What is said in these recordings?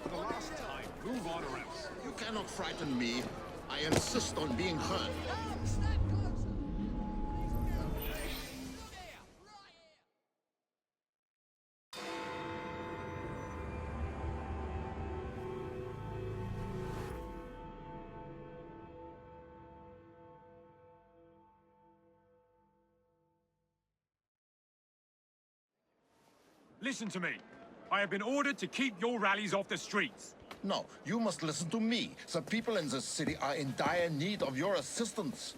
For the last time, move on or else. You cannot frighten me. I insist on being heard. Listen to me. I have been ordered to keep your rallies off the streets. No, you must listen to me. The people in this city are in dire need of your assistance.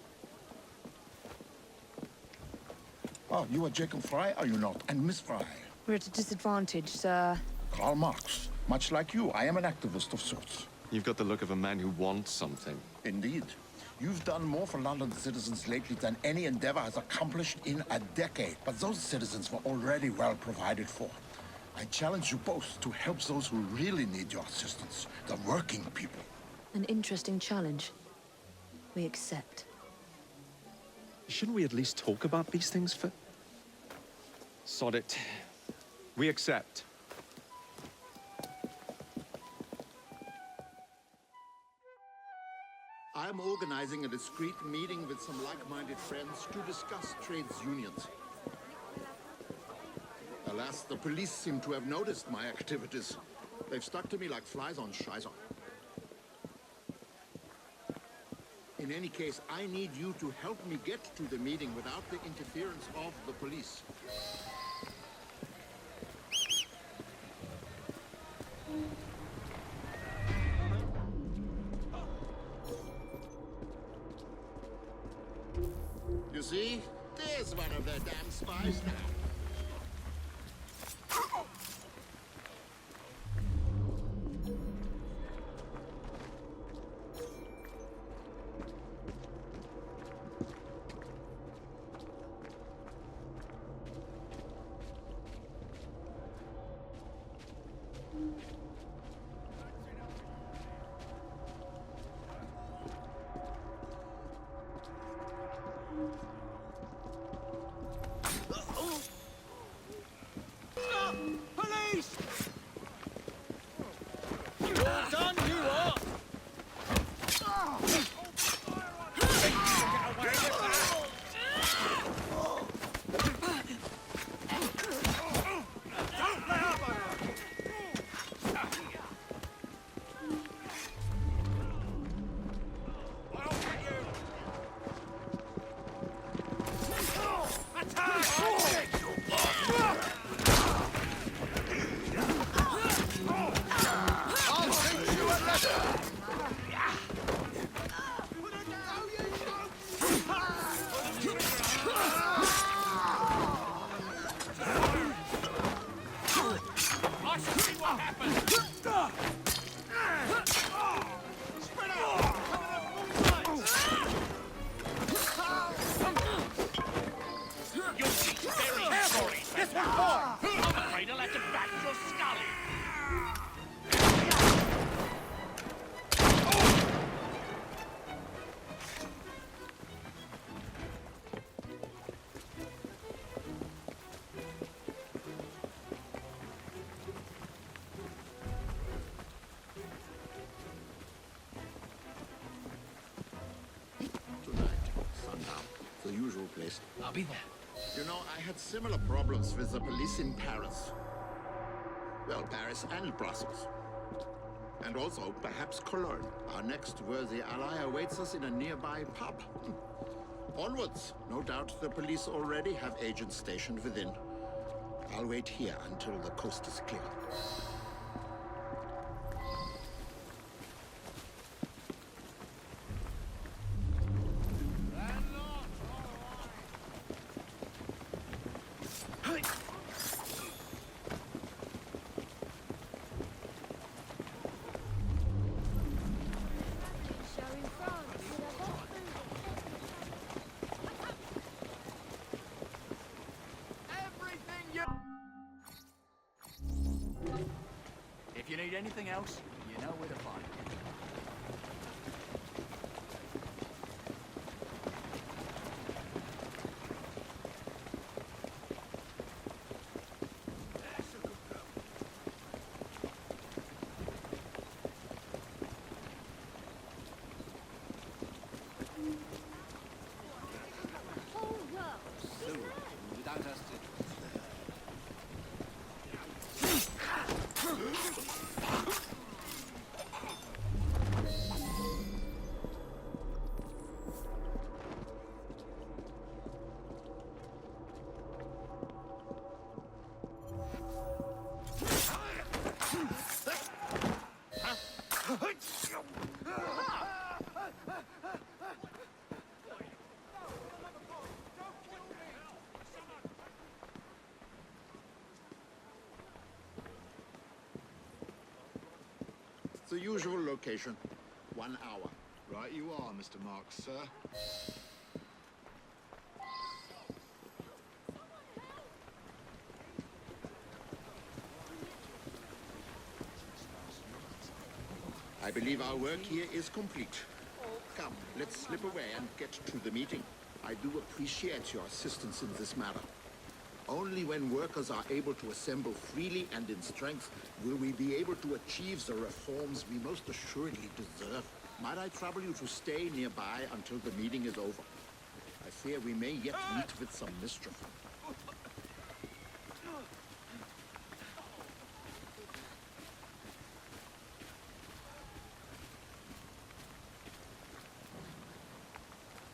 Oh, you are Jacob Fry, are you not? And Miss Fry? We're at a disadvantage, sir. Karl Marx. Much like you, I am an activist of sorts. You've got the look of a man who wants something. Indeed. You've done more for London's citizens lately than any endeavor has accomplished in a decade. But those citizens were already well provided for. I challenge you both to help those who really need your assistance, the working people. An interesting challenge. We accept. Shouldn't we at least talk about these things for... Sod it. We accept. I am organizing a discreet meeting with some like-minded friends to discuss trades unions. Alas, the police seem to have noticed my activities. They've stuck to me like flies on Scheiße. In any case, I need you to help me get to the meeting without the interference of the police. You see? There's one of their damn spies now. Police! Well done, you are! The usual place. I'll be there. You know, I had similar problems with the police in Paris. Well, Paris and Brussels. And also, perhaps Cologne. Our next worthy ally awaits us in a nearby pub. Onwards. No doubt the police already have agents stationed within. I'll wait here until the coast is clear. If you need anything else, you know where to find me. The usual location. 1 hour. Right you are, Mr. Marks, sir. I believe our work here is complete. Come, let's slip away and get to the meeting. I do appreciate your assistance in this matter. Only when workers are able to assemble freely and in strength will we be able to achieve the reforms we most assuredly deserve. Might I trouble you to stay nearby until the meeting is over? I fear we may yet meet with some mischief.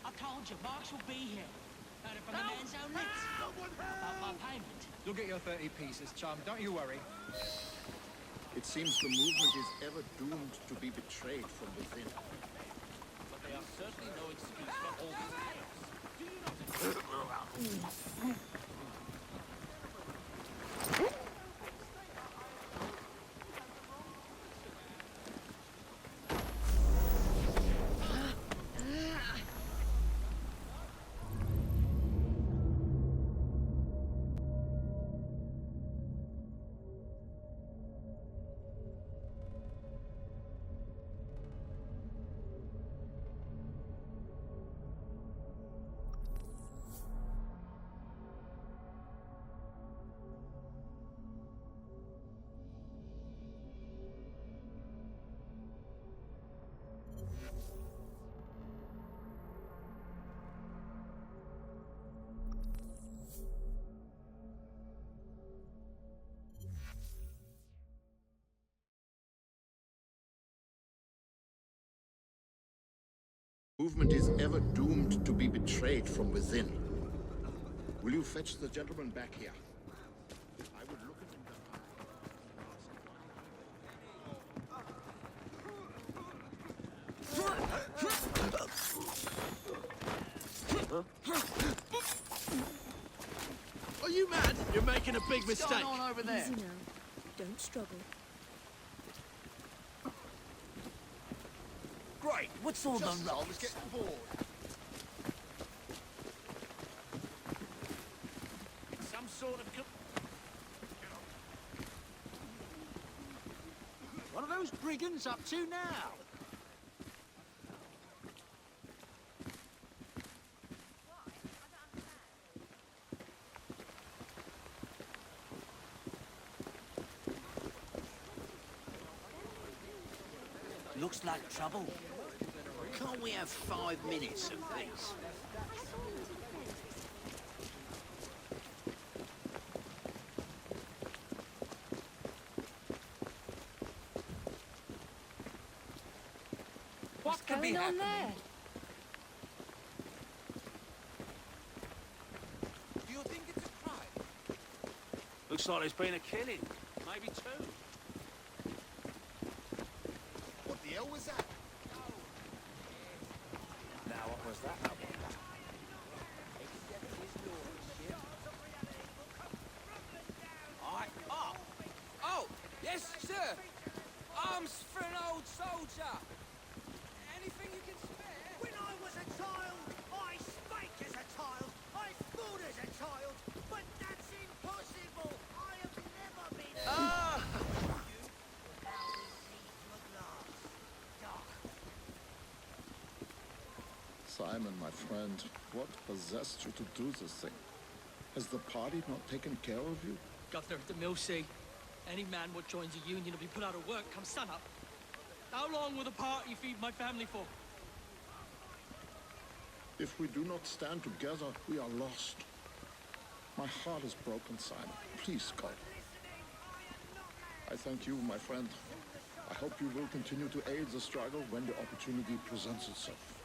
I told you, Marks will be here. Heard it from the man's own lips. About my payment. You'll get your 30 pieces, chum. Don't you worry. It seems the movement is ever doomed to be betrayed from within. But they are certainly no excuse for all this chaos. Movement is ever doomed to be betrayed from within. Will you fetch the gentleman back here? I would look at him Are you mad? You're making a big What's mistake. going on over there? Easy now. Don't struggle. Great, what's all the I was ruckus? getting bored. Some sort of... What are those brigands up to now? Looks like trouble. Can't we have 5 minutes of this? What could be Going on happening? there? Do you think it's a crime? Looks like there's been a killing. Maybe 2. What the hell was that? Now, what was that? Oh, yes, sir. Arms for an old soldier. Anything you can spare? When I was a child, I spake as a child, I thought as a child, but that's impossible. I have never been... Ah! Simon, my friend, what possessed you to do this thing? Has the party not taken care of you? Got there at the mill, see. Any man what joins a union will be put out of work come sunup. How long will the party feed my family for? If we do not stand together, we are lost. My heart is broken, Simon. Please go. I thank you, my friend. I hope you will continue to aid the struggle when the opportunity presents itself.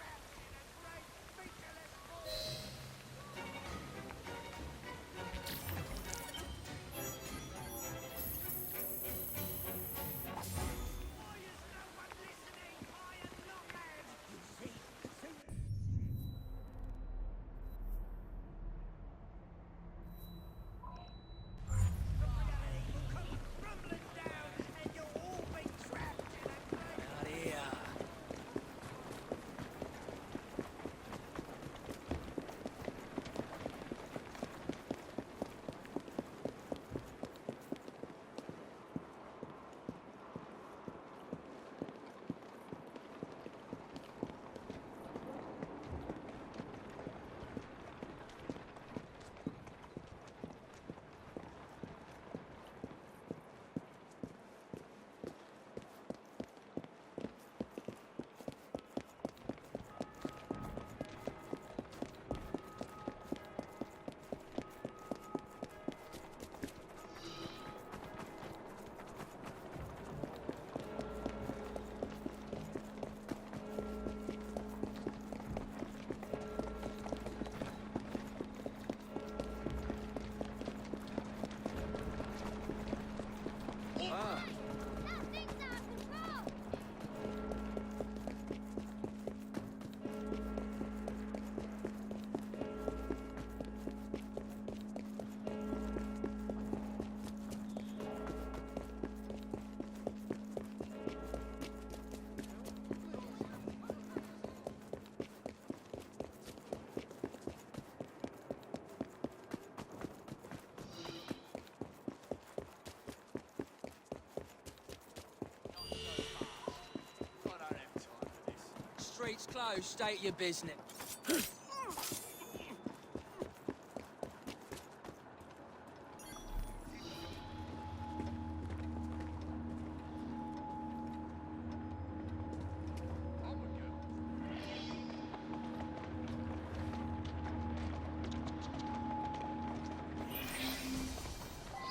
street's closed, state your business.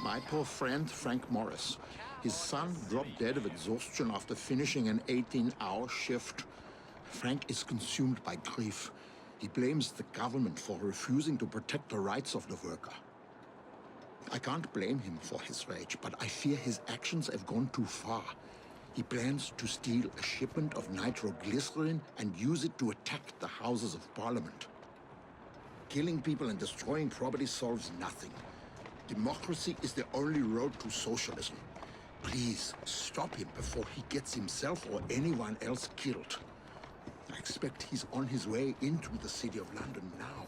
My poor friend, Frank Morris. His son dropped dead of exhaustion after finishing an 18-hour shift. Frank is consumed by grief. He blames the government for refusing to protect the rights of the worker. I can't blame him for his rage, but I fear his actions have gone too far. He plans to steal a shipment of nitroglycerin and use it to attack the Houses of Parliament. Killing people and destroying property solves nothing. Democracy is the only road to socialism. Please, stop him before he gets himself or anyone else killed. I expect he's on his way into the City of London now.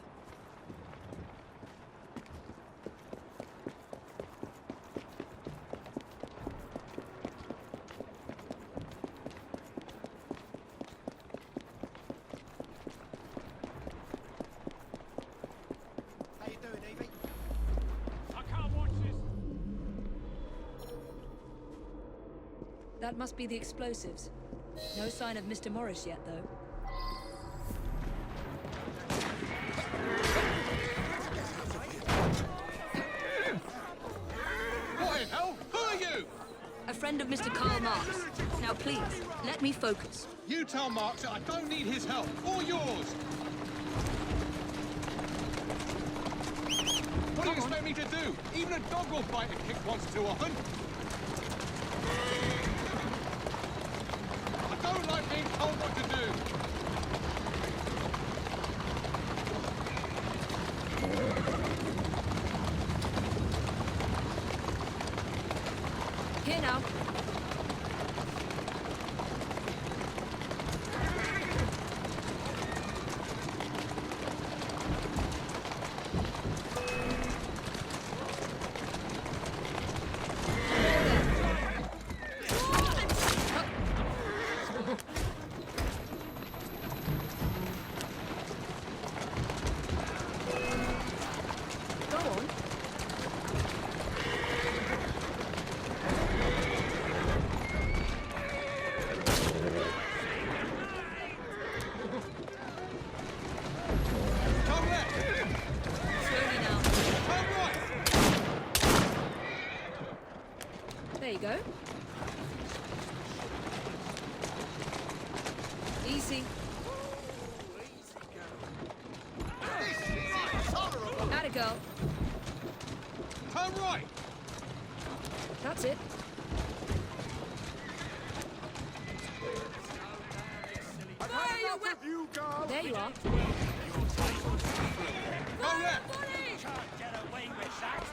How you doing, Evie? I can't watch this. That must be the explosives. No sign of Mr. Morris yet, though. What in hell? Who are you? A friend of Mr. Karl Marx. Now please, let me focus. You tell Marx that I don't need his help, or yours. What do you expect me to do? Even a dog will bite a kick once too often. I don't like being told what to do. Here now. Go on. Come left. Slowly now. Come right. There you go. Easy. Atta girl. Turn right. That's it. Fire your weapon! There you are. Go left. Can't get away with that.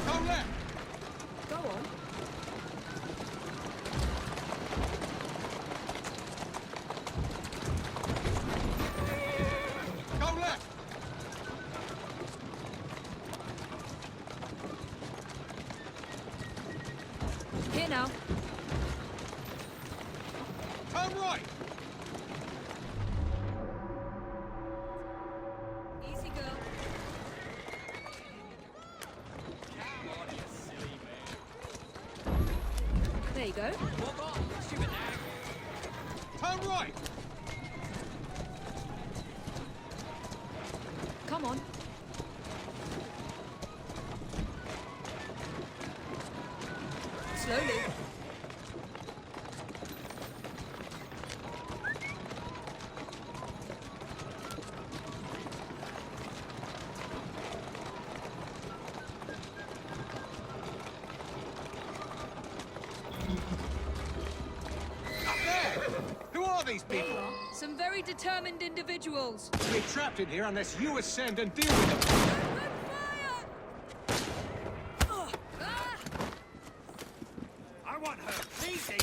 Go left. Go on. Go left. Here now. Turn right. Easy, girl. There you go. Turn right. Come on. Slowly. Up there. Who are these There you people? are. Some very determined individuals. We're trapped in here unless you ascend and deal with them. I want her. Easy.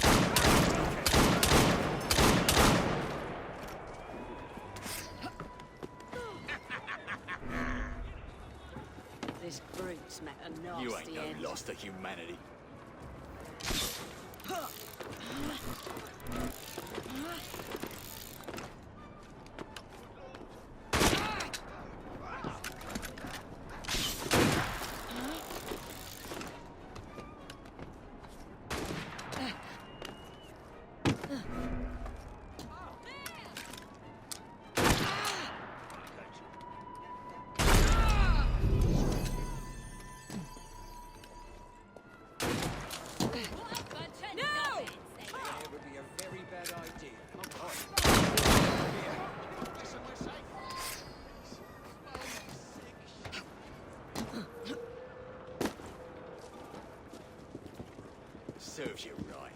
lost to humanity. Serves you right.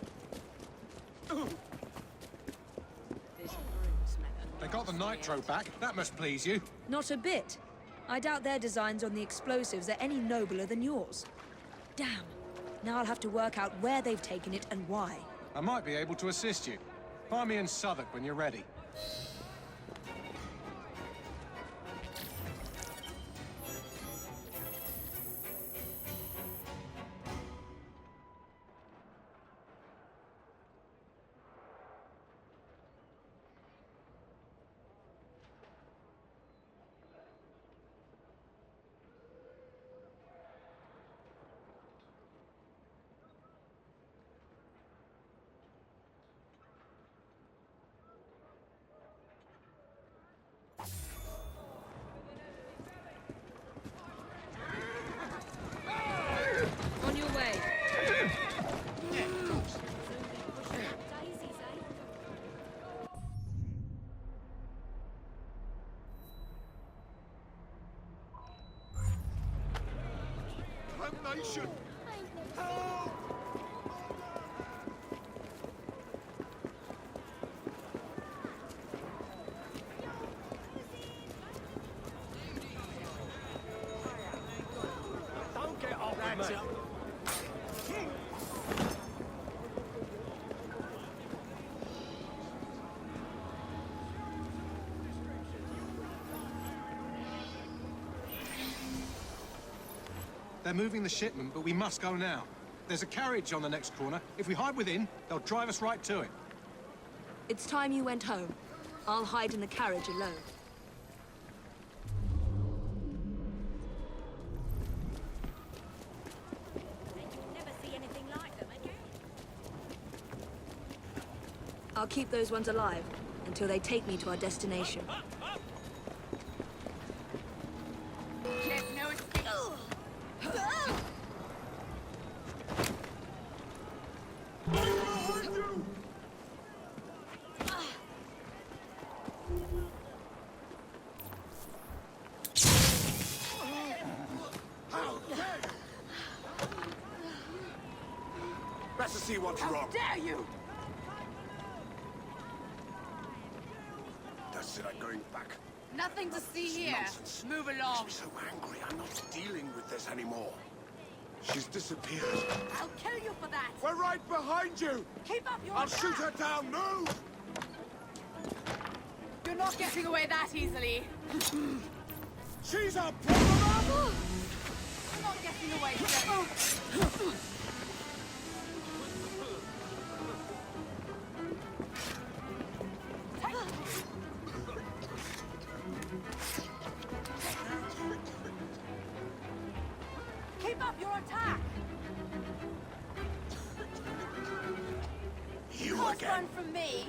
They got the nitro back. That must please you. Not a bit. I doubt their designs on the explosives are any nobler than yours. Damn. Now I'll have to work out where they've taken it and why. I might be able to assist you. Find me in Southwark when you're ready. On your way. Damnation! Don't get off with me. They're moving the shipment, but we must go now. There's a carriage on the next corner. If we hide within, they'll drive us right to it. It's time you went home. I'll hide in the carriage alone. I'll keep those ones alive until they take me to our destination. Better see what's wrong. Dare you! That's it, I'm going back. Nothing to see This here. nonsense Move makes along. me so angry. I'm not dealing with this anymore. She's disappeared. I'll kill you for that. We're right behind you! Keep up your I'll attack. shoot her down! Move! You're not getting away that easily. She's a problem! You're not getting away, Joe. Keep up your attack. You Can't again. run from me.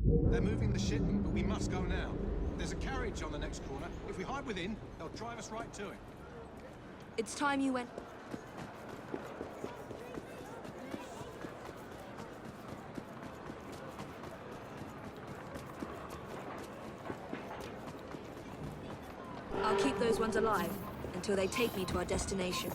They're moving the shipment, but we must go now. There's a carriage on the next corner. If we hide within, they'll drive us right to it. It's time you went... I'll keep those ones alive until they take me to our destination.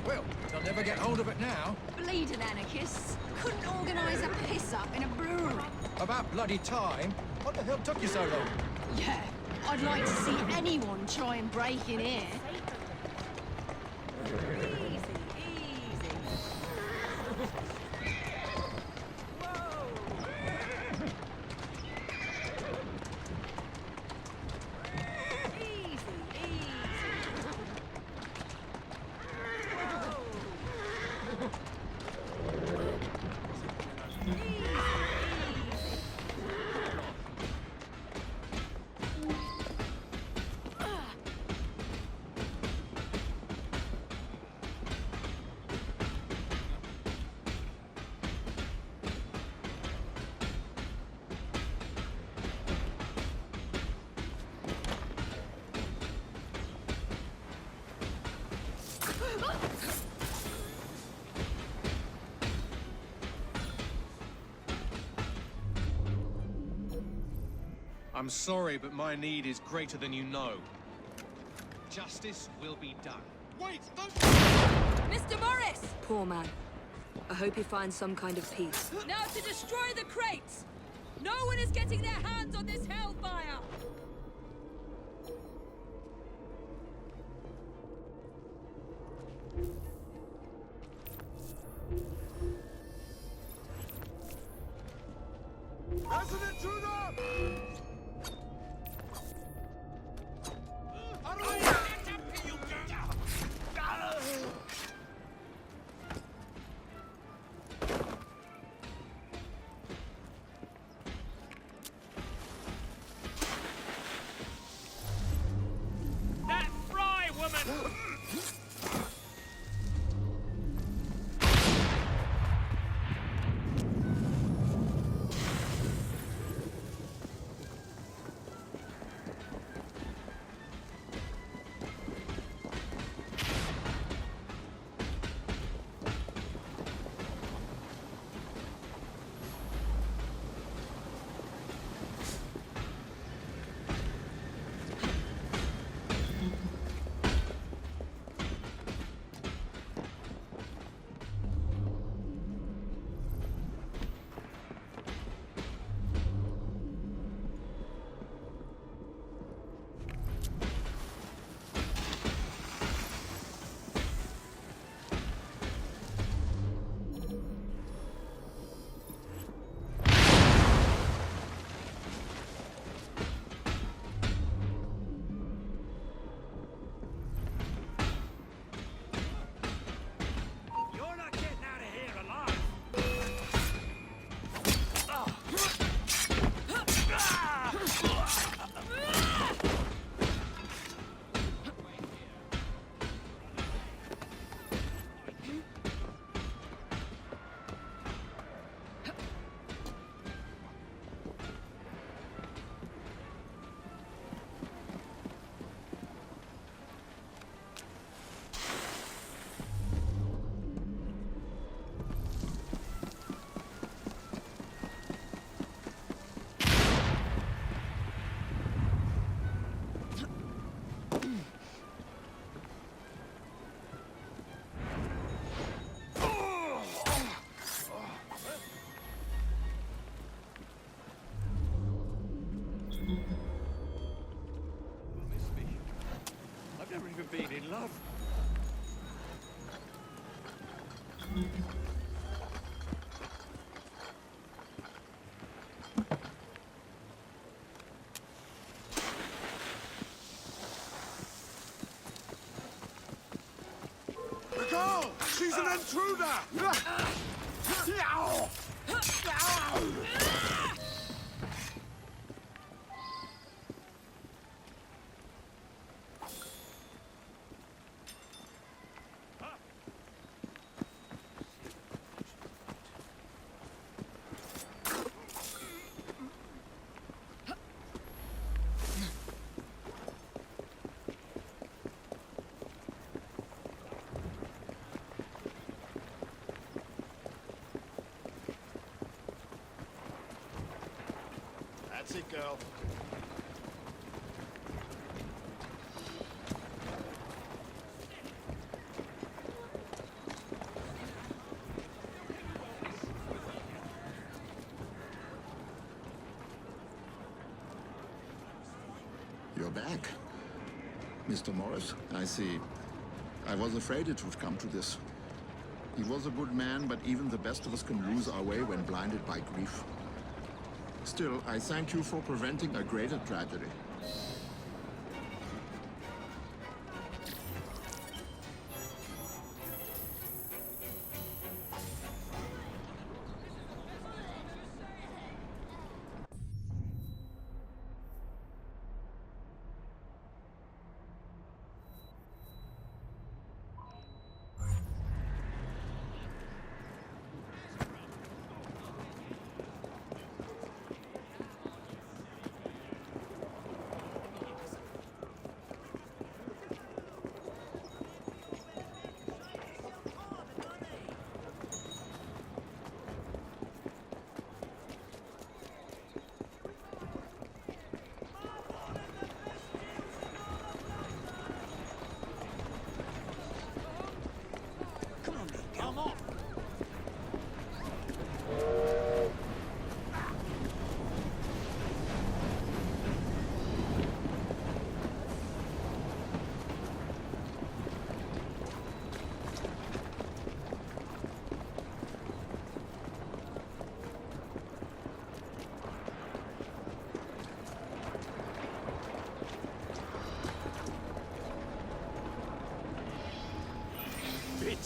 Well, they'll never get hold of it now. Bleeding anarchists. Couldn't organise a piss-up in a brewery. About bloody time. What the hell took you so long? Yeah, I'd like to see anyone try and break in here. I'm sorry, but my need is greater than you know. Justice will be done. Wait, don't... Mr. Morris! Poor man. I hope he finds some kind of peace. Now to destroy the crates! No one is getting their hands on this hellfire! Resident intruder! That fry woman! You're not getting out of here alive! I've never even been in love. Go! She's an intruder! That's it, girl. You're back. Mr. Morris, I see. I was afraid it would come to this. He was a good man, but even the best of us can lose our way when blinded by grief. Still, I thank you for preventing a greater tragedy.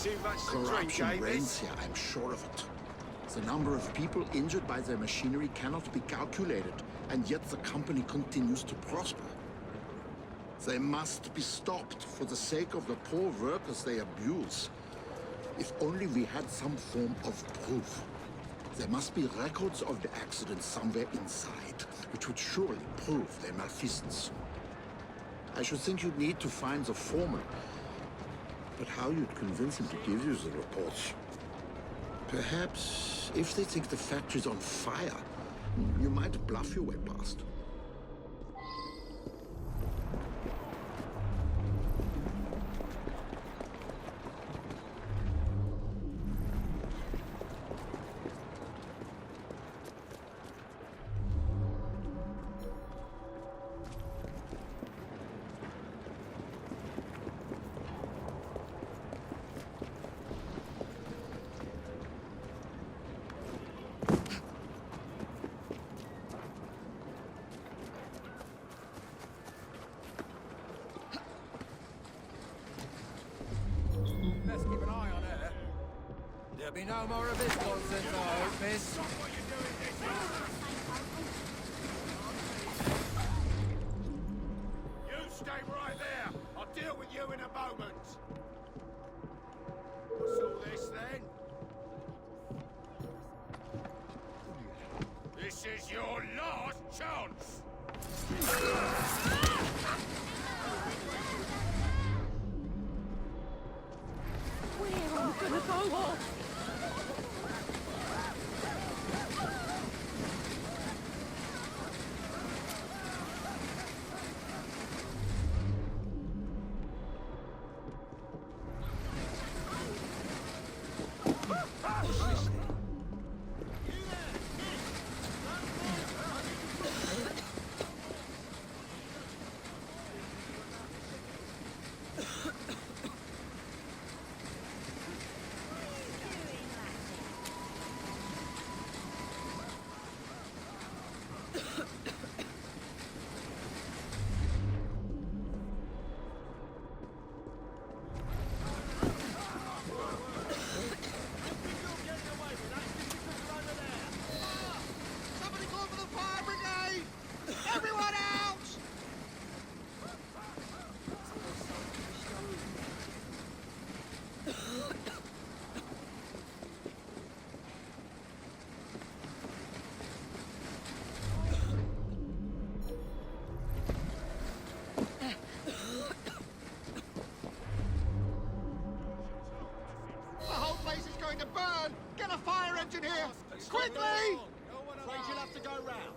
Too much to drink, Corruption reigns here, I'm sure of it. The number of people injured by their machinery cannot be calculated, and yet the company continues to prosper. They must be stopped for the sake of the poor workers they abuse. If only we had some form of proof. There must be records of the accident somewhere inside, which would surely prove their malfeasance. I should think you'd need to find the foreman. But how you'd convince him to give you the reports? Perhaps, if they think the factory's on fire, you might bluff your way past. Best keep an eye on her. There'll be no more of this nonsense, I hope, miss. You stay right there. I'll deal with you in a moment. What's all this, then? This is your last chance! We're all gonna go off. going to burn! Get a fire engine here! Quickly! Afraid you'll have to go round.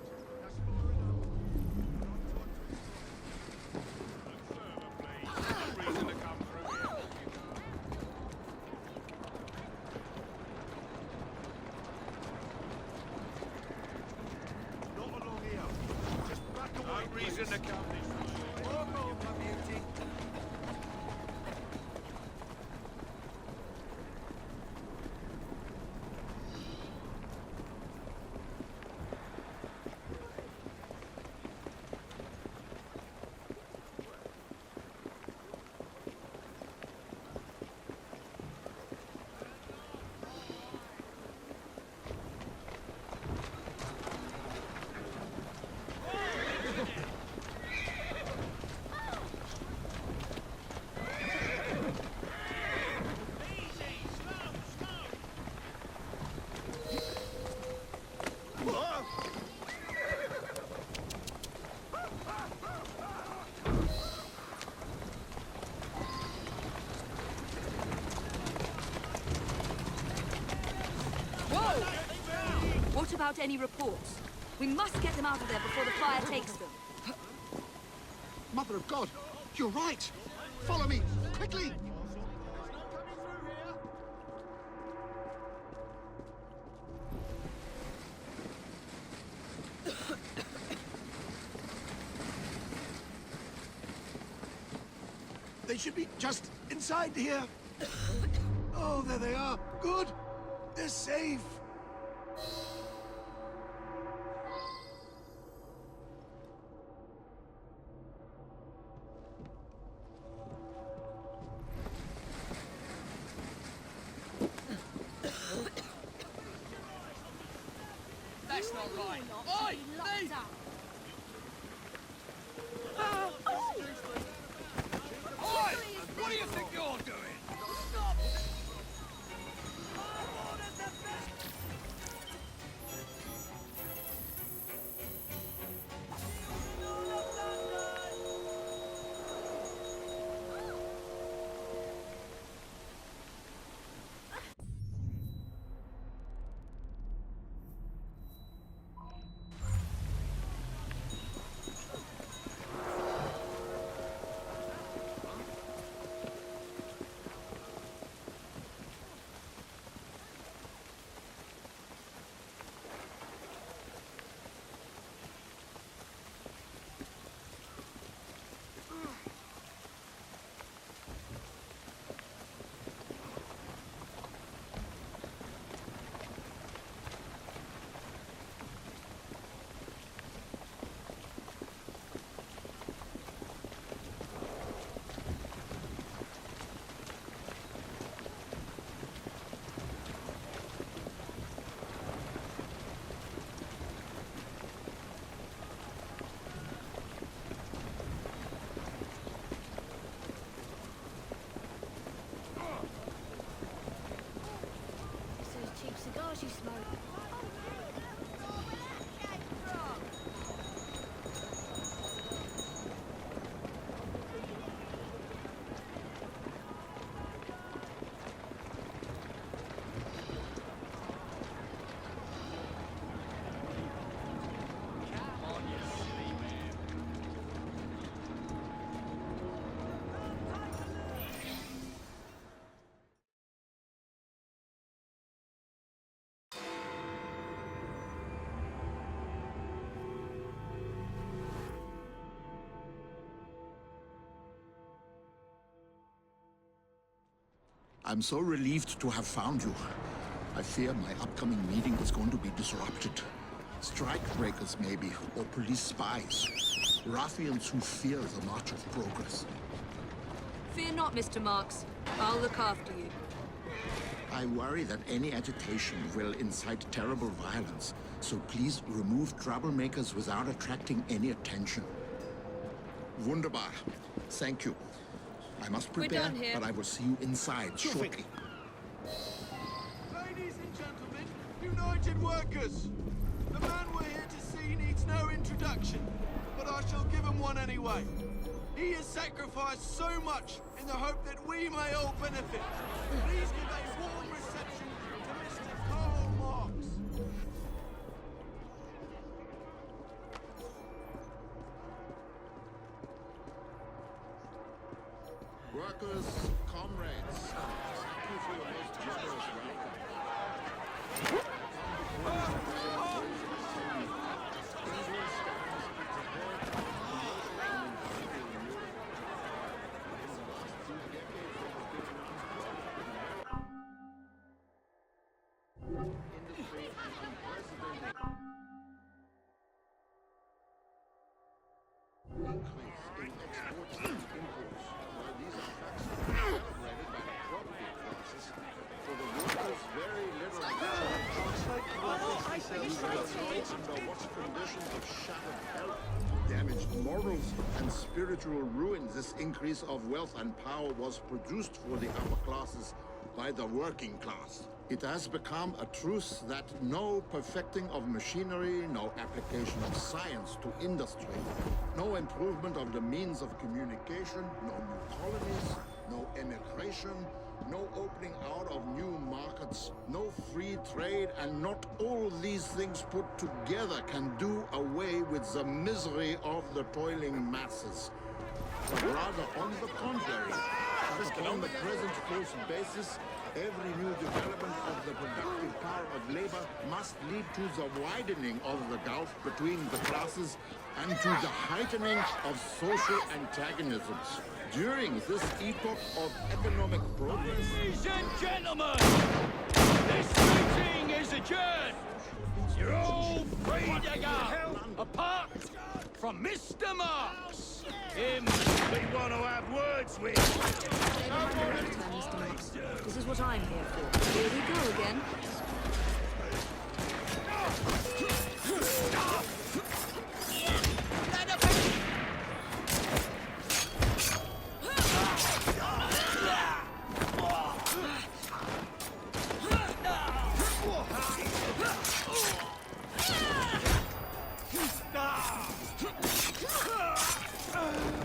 What about any reports? We must get them out of there before the fire takes them. Mother of God, you're right! Follow me, quickly! They should be just inside here. Oh, there they are. Good. They're safe. That's not right. Oi! Lee! Oi! What do you think you're doing? Stop! Cigars you smoke. I'm so relieved to have found you. I fear my upcoming meeting is going to be disrupted. Strikebreakers, maybe, or police spies. Ruffians who fear the march of progress. Fear not, Mr. Marks. I'll look after you. I worry that any agitation will incite terrible violence, so please remove troublemakers without attracting any attention. Wunderbar. Thank you. I must prepare, done here. but I will see you inside shortly. Ladies and gentlemen, United Workers! The man we're here to see needs no introduction, but I shall give him one anyway. He has sacrificed so much in the hope that we may all benefit. Please give a warm reception workers, comrades. Thank you for your most generous welcome. Damaged morals and spiritual ruin, this increase of wealth and power was produced for the upper classes by the working class. It has become a truth that no perfecting of machinery, no application of science to industry, no improvement of the means of communication, no new colonies, no emigration, no opening out of new markets, no free trade, and not all these things put together can do away with the misery of the toiling masses. But rather, on the contrary, on the present false basis, every new development of the productive power of labor must lead to the widening of the gulf between the classes and to the heightening of social antagonisms. During this epoch of economic progress... Ladies and gentlemen, this meeting is adjourned. You're all free to go, apart from Mr. Marks. Him we want to have words with. Mr. Marks. This is what I'm here for. Here we go again.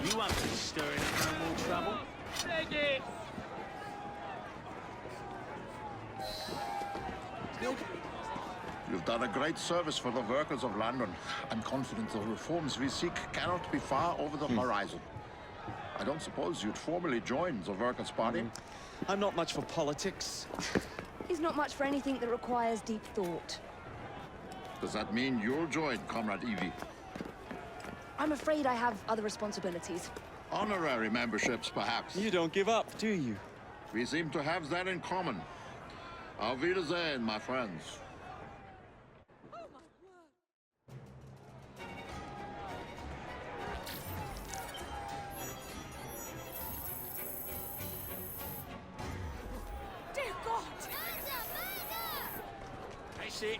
You won't be stirring up no more trouble. Take it. You've done a great service for the workers of London. I'm confident the reforms we seek cannot be far over the horizon. I don't suppose you'd formally join the Workers' Party? I'm not much for politics. He's not much for anything that requires deep thought. Does that mean you'll join, Comrade Evie? I'm afraid I have other responsibilities. Honorary memberships, perhaps. You don't give up, do you? We seem to have that in common. Auf Wiedersehen, my friends. Dear God! That's it.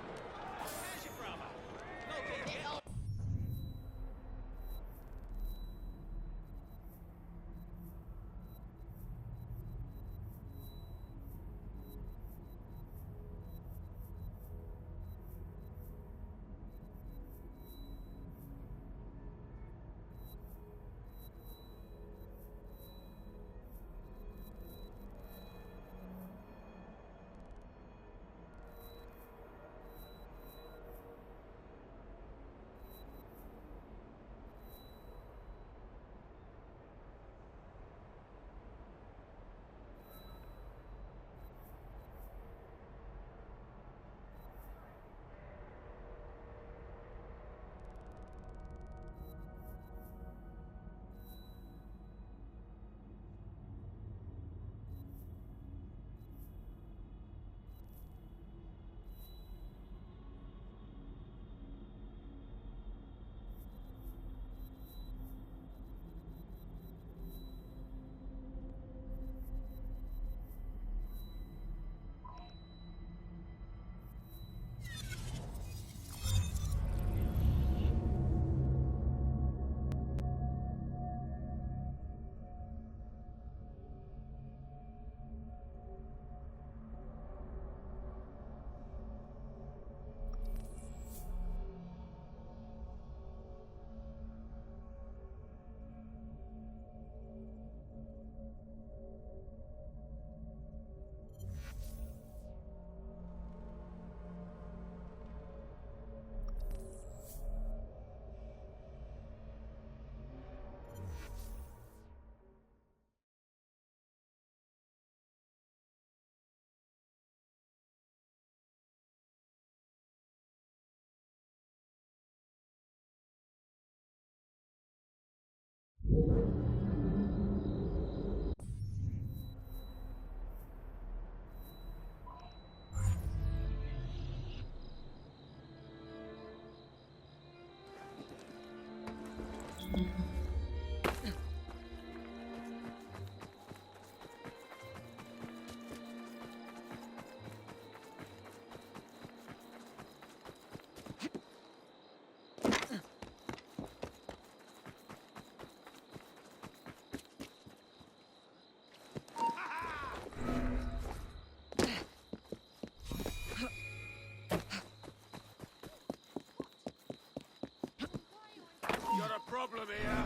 problem here.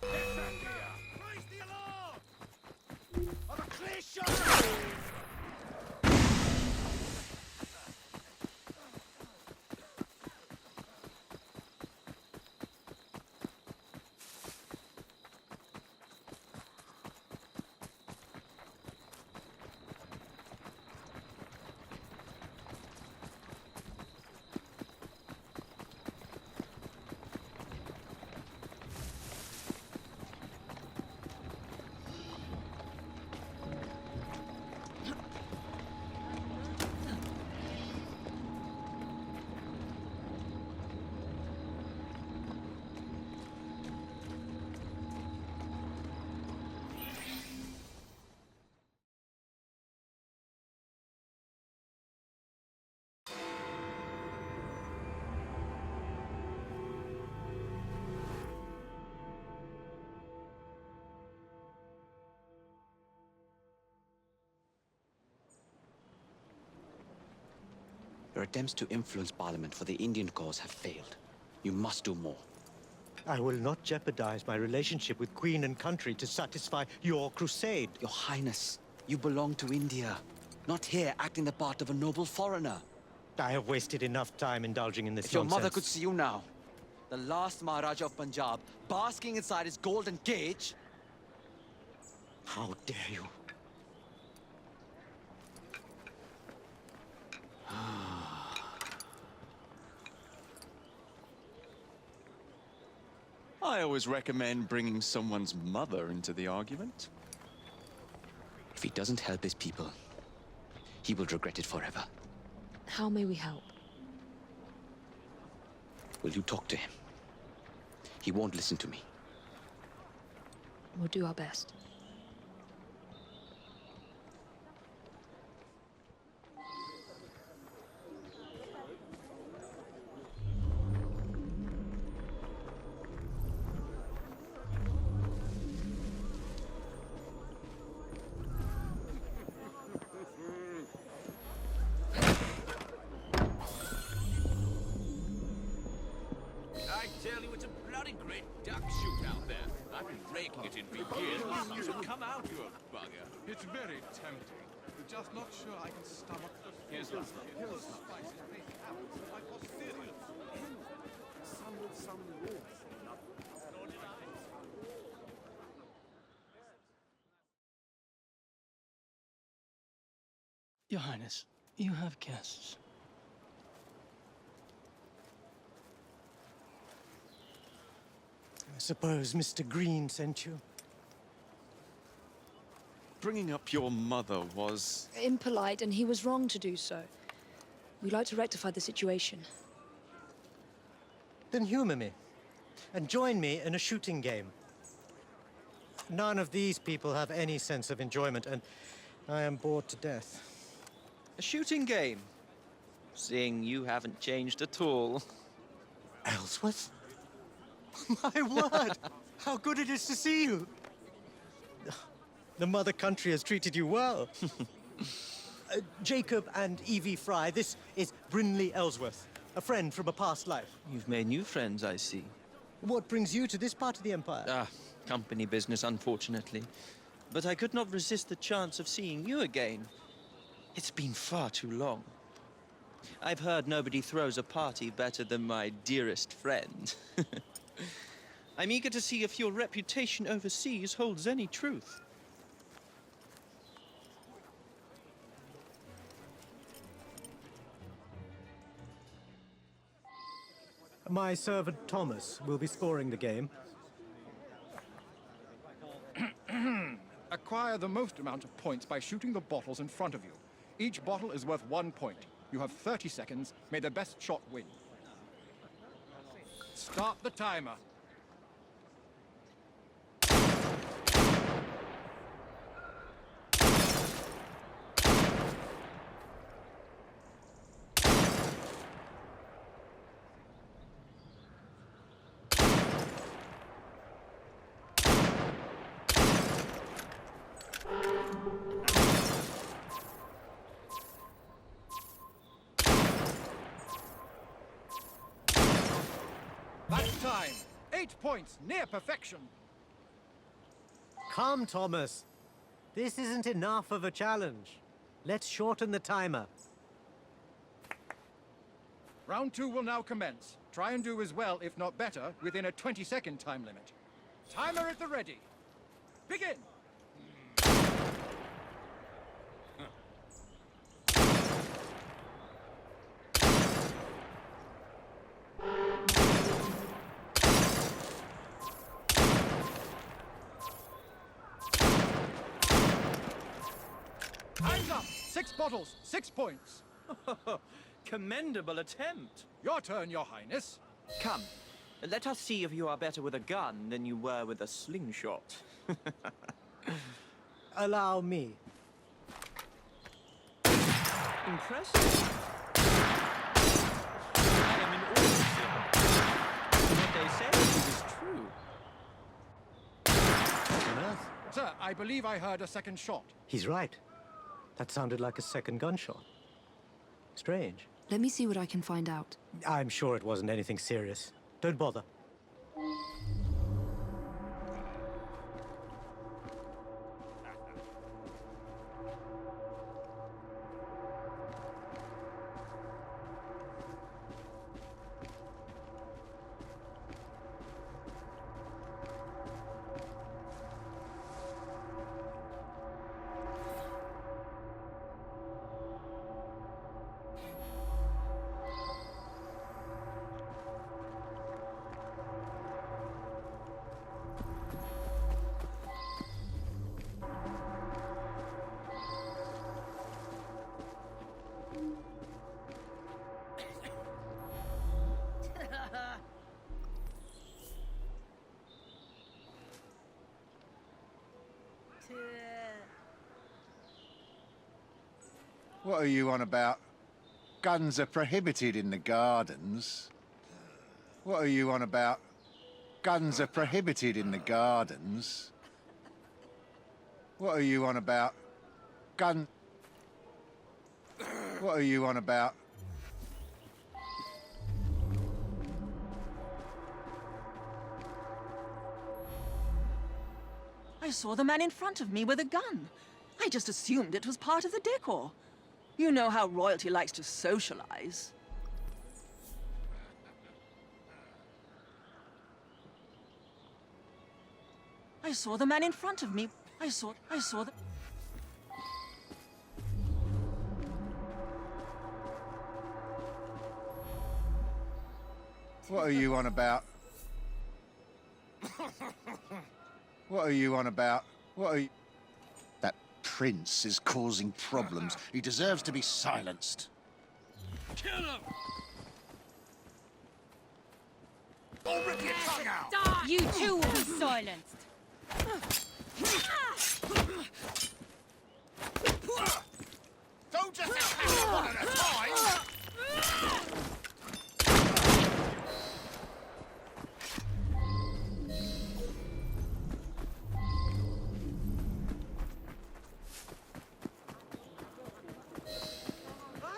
Get back here. Raise the alarm! I'm a clear shot! Your attempts to influence Parliament for the Indian cause have failed. You must do more. I will not jeopardize my relationship with Queen and country to satisfy your crusade. Your Highness, you belong to India, not here acting the part of a noble foreigner. I have wasted enough time indulging in this If your nonsense. mother could see you now, the last Maharaja of Punjab, basking inside his golden cage... How dare you? I always recommend bringing someone's mother into the argument. If he doesn't help his people, he will regret it forever. How may we help? Will you talk to him? He won't listen to me. We'll do our best. I tell you, it's a bloody great duck shoot out there. I've been raking it in for years. You should come out, you bugger. It's very tempting. I'm just not sure I can stomach the Here's one. spices they have in my posterior. Your Highness, you have guests. I suppose Mr. Green sent you. Bringing up your mother was... Impolite, and he was wrong to do so. We'd like to rectify the situation. Then humor me, and join me in a shooting game. None of these people have any sense of enjoyment, and I am bored to death. A shooting game? Seeing you haven't changed at all. Ellsworth? My word! How good it is to see you! The mother country has treated you well. Jacob and Evie Fry, this is Brinley Ellsworth, a friend from a past life. You've made new friends, I see. What brings you to this part of the Empire? Ah, company business, unfortunately. But I could not resist the chance of seeing you again. It's been far too long. I've heard nobody throws a party better than my dearest friend. I'm eager to see if your reputation overseas holds any truth. My servant Thomas will be scoring the game. Acquire the most amount of points by shooting the bottles in front of you. Each bottle is worth 1 point. You have 30 seconds. May the best shot win. Start the timer. That's time. 8 points, near perfection. Come, Thomas. This isn't enough of a challenge. Let's shorten the timer. Round 2 will now commence. Try and do as well, if not better, within a 20-second time limit. Timer at the ready. Begin! Time's up! 6 bottles, 6 points. Commendable attempt. Your turn, Your Highness. Come, let us see if you are better with a gun than you were with a slingshot. Allow me. Impressive. I am in awe, sir. What they say is true. On Earth? Sir, I believe I heard a second shot. He's right. That sounded like a second gunshot. Strange. Let me see what I can find out. I'm sure it wasn't anything serious. Don't bother. What are you on about? Guns are prohibited in the gardens. What are you on about? Guns are prohibited in the gardens. What are you on about? Gun... What are you on about? I saw the man in front of me with a gun. I just assumed it was part of the decor. You know how royalty likes to socialize. I saw the man in front of me. I saw the... What are you on about? What are you on about? What are you... That prince is causing problems. He deserves to be silenced. Kill him! Or rip your tongue out! You too will be silenced. Don't just attack one at a time!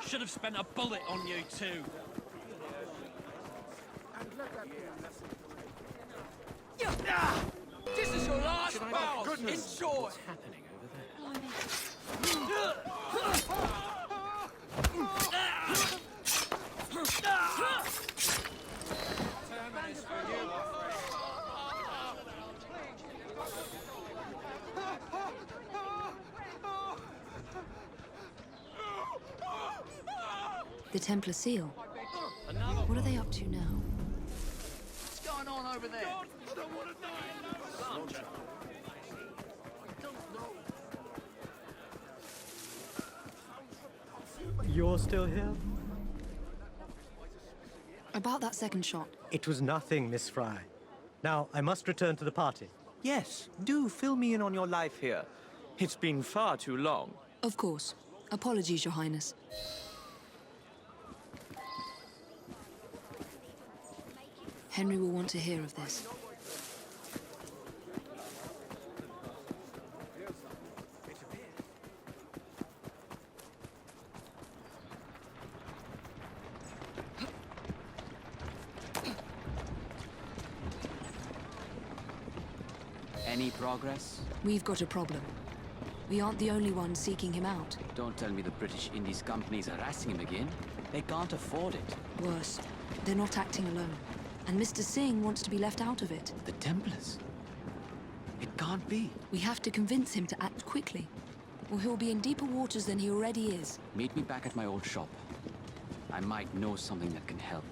Should have spent a bullet on you two. This is your last bout. Enjoy. What's happening over there? The Templar seal. What are they up to now? What's going on over there? I don't want to die. You're still here? About that second shot. It was nothing, Miss Fry. Now, I must return to the party. Yes, do fill me in on your life here. It's been far too long. Of course. Apologies, Your Highness. Henry will want to hear of this. Any progress? We've got a problem. We aren't the only ones seeking him out. Don't tell me the British Indies Company is harassing him again. They can't afford it. Worse, they're not acting alone. And Mr. Singh wants to be left out of it. The Templars? It can't be. We have to convince him to act quickly, or he'll be in deeper waters than he already is. Meet me back at my old shop. I might know something that can help.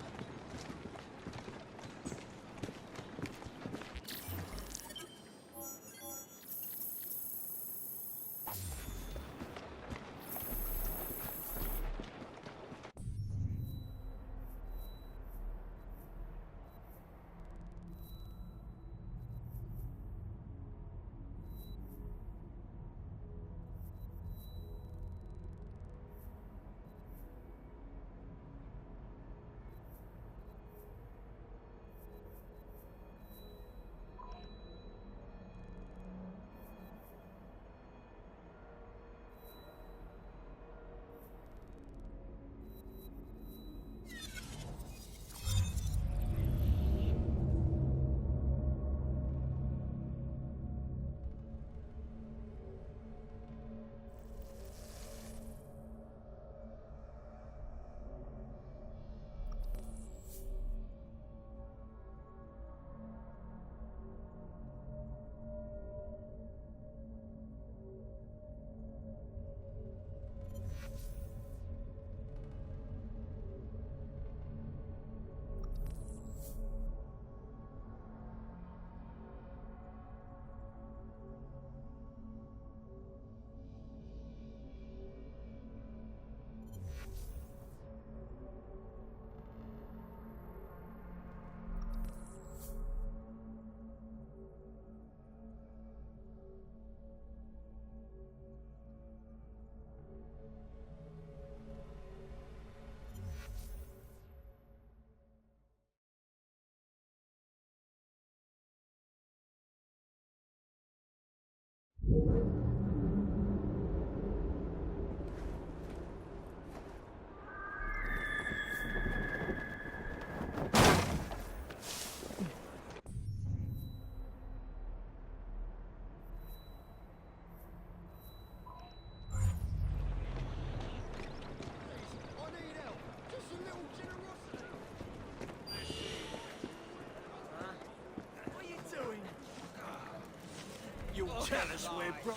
You'll tell us we're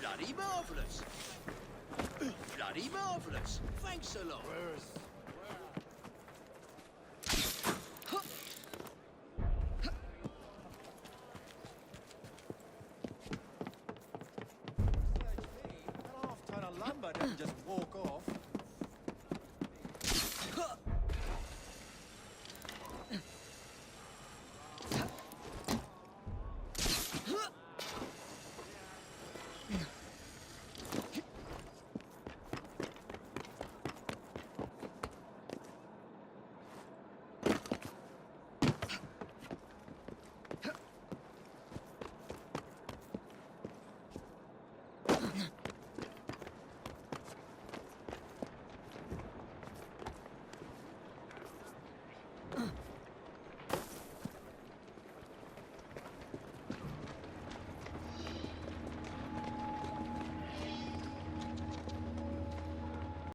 bloody marvellous. Bloody marvellous. Thanks a lot.